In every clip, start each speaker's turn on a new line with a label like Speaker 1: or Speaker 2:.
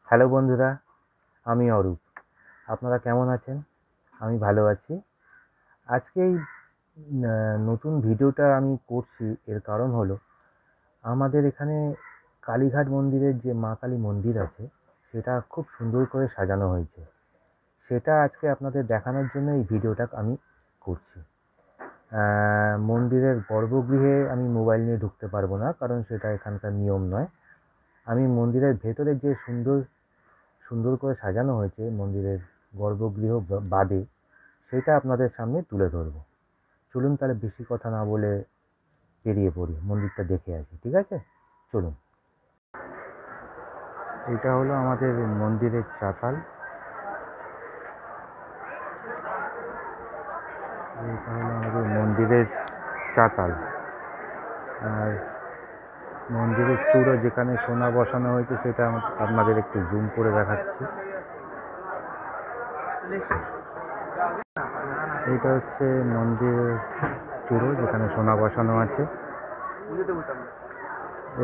Speaker 1: Hello বন্ধুরা, আমি অরূপ। আপনারা কেমন আছেন? আমি ভালো আছি। আজকে এই নতুন ভিডিওটা আমি করছি, এর কারণ হলো আমাদের এখানে কালীঘাট মন্দিরের যে মা কালী মন্দির আছে, সেটা খুব সুন্দর করে সাজানো হয়েছে। সেটা আজকে আপনাদের দেখানোর জন্য এই ভিডিওটা আমি করছি। মন্দিরের গর্ভগৃহে আমি মোবাইল নিয়ে ঢুকতে পারবো না, কারণ সেটা এখানকার নিয়ম নয়। আমি মন্দিরের ভেতরে যে সুন্দর সুন্দর করে সাজানো হয়েছে মন্দিরের গর্ভগৃহ বাদে, সেটা আপনাদের সামনে তুলে ধরবো। চলুন তাহলে বেশি কথা না বলে বেরিয়ে পড়ি, মন্দিরটা দেখে আসি। ঠিক আছে, চলুন। এটা হলো আমাদের মন্দিরের চাতাল। এটা হলো আমাদের মন্দিরের চাতাল। আর মন্দিরের চূড়ো যেখানে সোনা বসানো হয়েছে সেটা আপনাদের একটু জুম করে দেখাচ্ছি। এটা হচ্ছে মন্দিরের চূড়ো যেখানে সোনা বসানো আছে।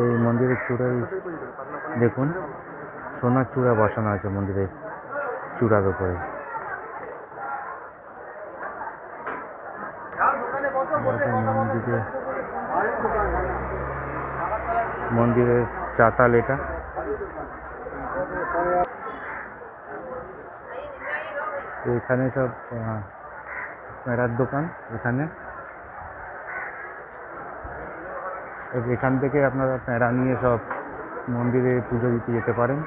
Speaker 1: এই মন্দিরের চূড়ায় দেখুন সোনার চূড়া বসানো আছে মন্দিরের চূড়ার উপরে। মন্দিরের চাতাল এটা। এখানে সব মেরার দোকান। এখান থেকে আপনারা প্যাঁড়া নিয়ে সব মন্দিরে পুজো দিতে যেতে পারেন।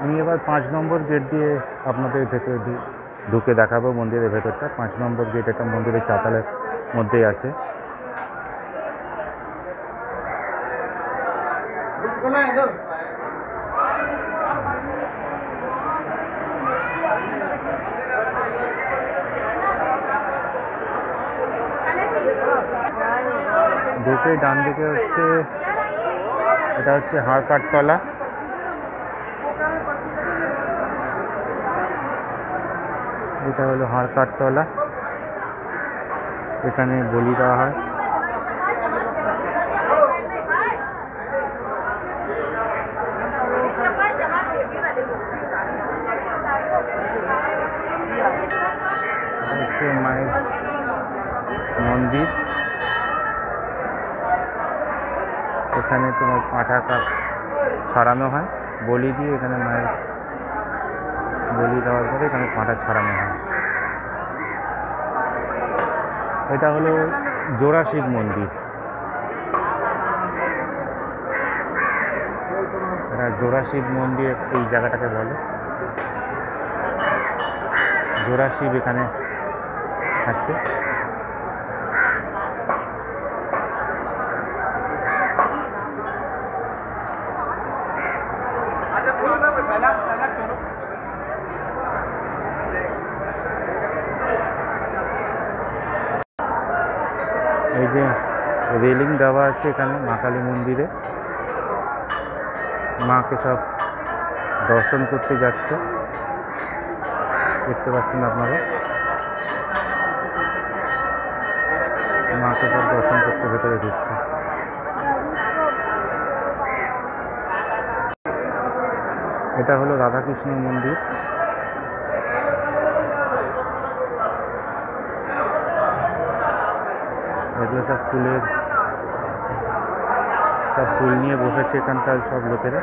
Speaker 1: আমি এবার 5 নম্বর গেট দিয়ে আপনাদের ভেতরে ঢুকে দেখাবো মন্দিরের ভেতরটা। 5 নম্বর গেট এটা মন্দিরের চাতালের মধ্যেই আছে। ঢুকে ডান দিকে হচ্ছে এটা হচ্ছে হাড়কাঠতলা। এটা হলো হাড়কাঠতলা, এখানে বলি দেওয়া হয়। হচ্ছে মায়ের মন্দির। এখানে তোমার পাঁঠা কাক ছাড়ানো হয় বলি দিয়ে। এখানে মায়ের বলি দেওয়ার পরে এখানে পাঁঠা ছাড়ানো হয়। এটা হলো জোড়া শিব মন্দির। এটা জোড়া শিব মন্দির এই জায়গাটাকে বলে। জোড়া শিব এখানে আছে। এই যে রেলিং দেওয়া আছে এখানে মা কালী মন্দিরে, মাকে সব দর্শন করতে যাচ্ছে, দেখতে পাচ্ছেন আপনারা। মাকে সব দর্শন করতে ভেতরে ঢুকছে। এটা হলো রাধাকৃষ্ণ মন্দির। এগুলো সব ফুল নিয়ে বসেছে এখানকার সব লোকেরা।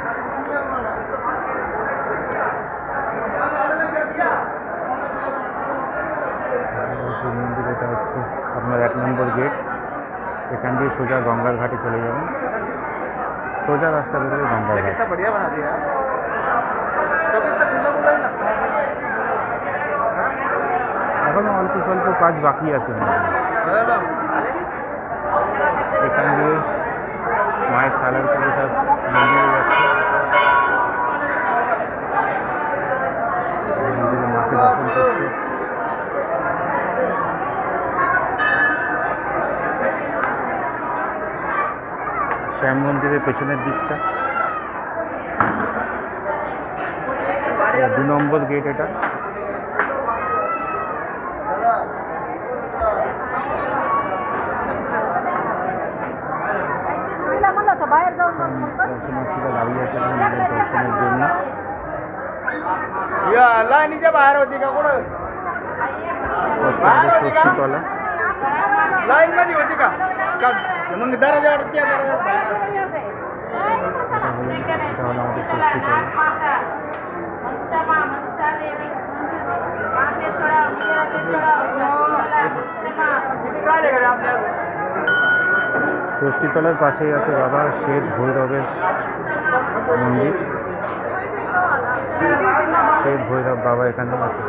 Speaker 1: মন্দির এটা হচ্ছে আপনার 1 নম্বর গেট। এখান দিয়ে সোজা গঙ্গার ঘাটে চলে যাবেন। সোজা রাস্তা বেরোবে গঙ্গার ঘাট। এখনো অল্প স্বল্প কাজ বাকি আছে। এখান দিয়ে মায়ের সালার করে সব মন্দিরে যাচ্ছে। মন্দিরে মাকে দর্শন করছে। শ্যাম মন্দিরের পেছনের দিকটা 2 নম্বর গেট এটা। দর্শনার্থীরা দাঁড়িয়ে আছে মায়ের দর্শনের জন্য। ষষ্ঠীতলা এটা হলো আমাদের ষষ্ঠীতলা। ষষ্ঠীতলার পাশেই আছে বাবা শেঠ ভৈরবের মন্দির। শেঠ ভৈরব বাবা এখানে আছে।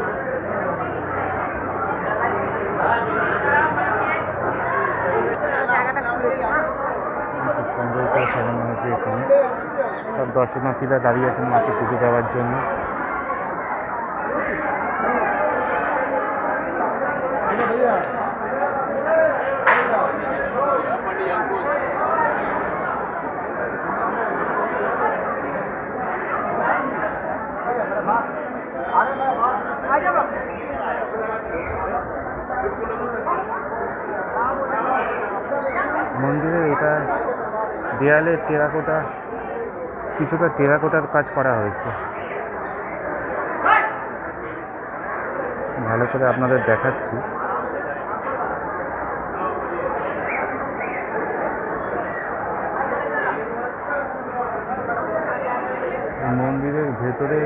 Speaker 1: সুন্দর করে সাজানো হয়েছে এখানে। সব দর্শনার্থীরা দাঁড়িয়ে আছেন মাকে পুজো দেওয়ার জন্য। মন্দিরে এটা দেয়ালে টেরাকোটা, কিছুটা টেরাকোটার কাজ করা হয়েছে। ভালো করে আপনাদের দেখাচ্ছি। মন্দিরের ভেতরে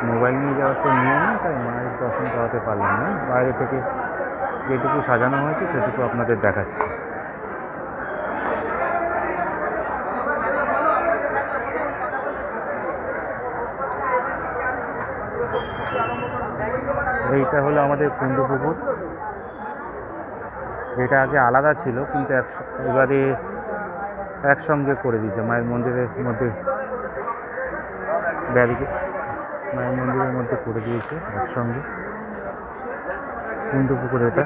Speaker 1: মোবাইল নিয়ে যাওয়ার তো নিয়ম নেই, তাই মায়ের দর্শন করাতে পারলাম না। বাইরে থেকে যেটুকু সাজানো হয়েছে সেটুকু আপনাদের দেখাচ্ছি। এইটা হলো আমাদের কুন্ডু পুকুর, যেটা আগে আলাদা ছিল কিন্তু এবারে একসঙ্গে করে দিয়েছে মায়ের মন্দিরের মধ্যে, মায়ের মন্দিরের মধ্যে করে দিয়েছে একসঙ্গে কুন্ডু পুকুর। এটা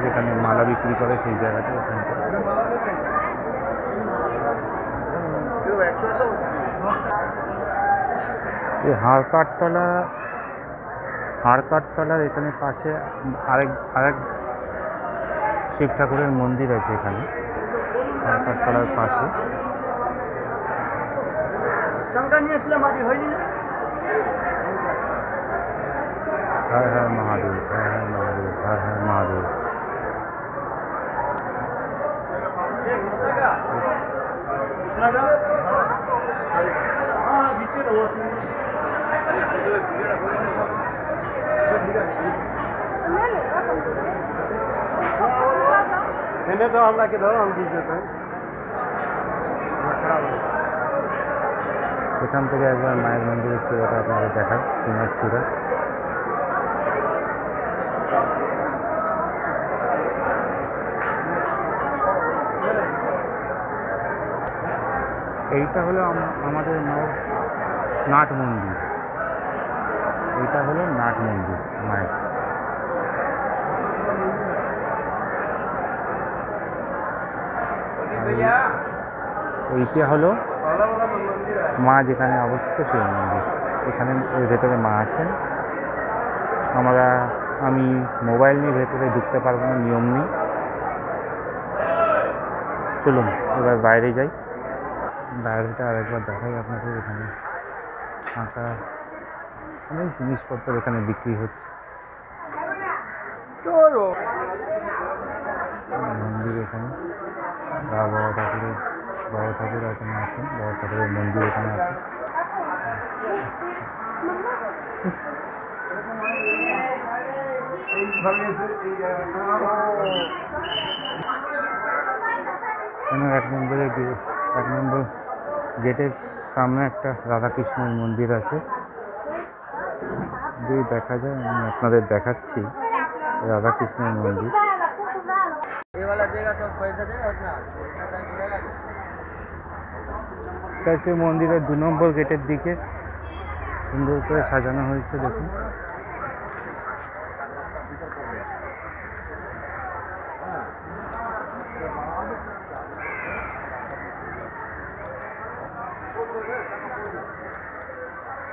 Speaker 1: যেখানে মালা বিক্রি করে সেই জায়গাটা ওখানটা। এই হাড়কাটতলার এখানে পাশে আরেক শিব ঠাকুরের মন্দির আছে এখানে হাড়কাটতলার পাশে। হর হর মহাদেব, হর হর মহাদেব, হর হর মহাদেব। এখান থেকে একবার মায়ের মন্দিরের চূড়াটা আপনাদের দেখায়, সোনার চূড়া। এইটা হলো আমাদের মায়ের নাট মন্দির। এইটা হলো নাট মন্দির মায়ের। এইটা হলো মা যেখানে অবস্থিত সেই মন্দির। এখানে ভেতরে মা আছেন। আমি মোবাইল নিয়ে ভেতরে ঢুকতে পারবো না, নিয়ম নেই। চলুন এবার বাইরে যাই, বাইরেটা আরেকবার দেখাই আপনাদের। এখানে ফাঁকা অনেক জিনিসপত্র এখানে বিক্রি হচ্ছে। মন্দির এখানে বড় ঠাকুর এখানে আছেন, বড় ঠাকুরের মন্দির এখানে আছে। এক নম্বর গেটের সামনে একটা রাধাকৃষ্ণের মন্দির আছে। যদি দেখা যায় আমি আপনাদের দেখাচ্ছি রাধাকৃষ্ণের মন্দির। এটা হচ্ছে মন্দিরের 2 নম্বর গেটের দিকে সুন্দর করে সাজানো হয়েছে দেখুন।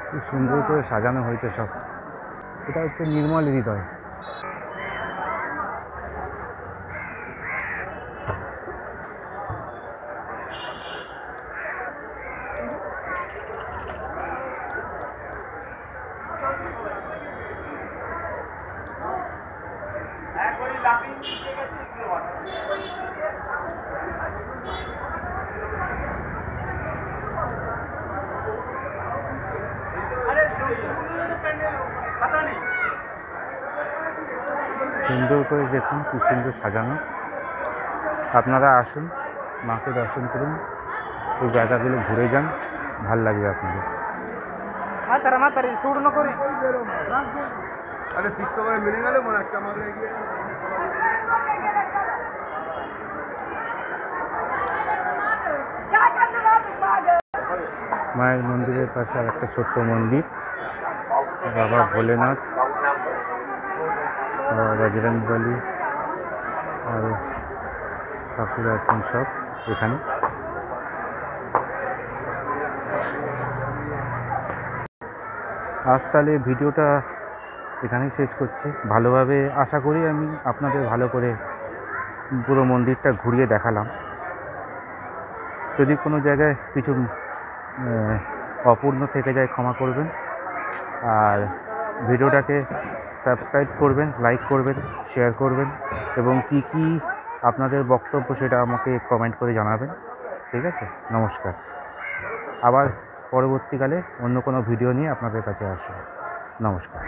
Speaker 1: খুব সুন্দর করে সাজানো হয়েছে সব। এটা হচ্ছে নির্মল হৃদয়। সুন্দর করে দেখুন কি সুন্দর সাজানো। আপনারা আসুন, মাকে দর্শন করুন, এই জায়গাগুলো ঘুরে যান, ভাল লাগবে আপনাদের। মায়ের মন্দিরের পাশে আর একটা ছোট্ট মন্দির, বাবা ভোলেনাথ, বজরংবলী আর ঠাকুর আছেন সব এখানে। আজ তাহলে ভিডিওটা এখানেই শেষ করছি। ভালোভাবে আশা করি আমি আপনাদের ভালো করে পুরো মন্দিরটা ঘুরিয়ে দেখালাম। যদি কোনো জায়গায় কিছু অপূর্ণ থেকে যায় ক্ষমা করবেন, আর ভিডিওটাকে সাবস্ক্রাইব করবেন, লাইক করবেন, শেয়ার করবেন, এবং কি কি আপনাদের বক্তব্য সেটা আমাকে কমেন্ট করে জানাবেন। ঠিক আছে, নমস্কার। আবার পরবর্তীকালে অন্য কোনো ভিডিও নিয়ে আপনাদের কাছে আসবো। নমস্কার।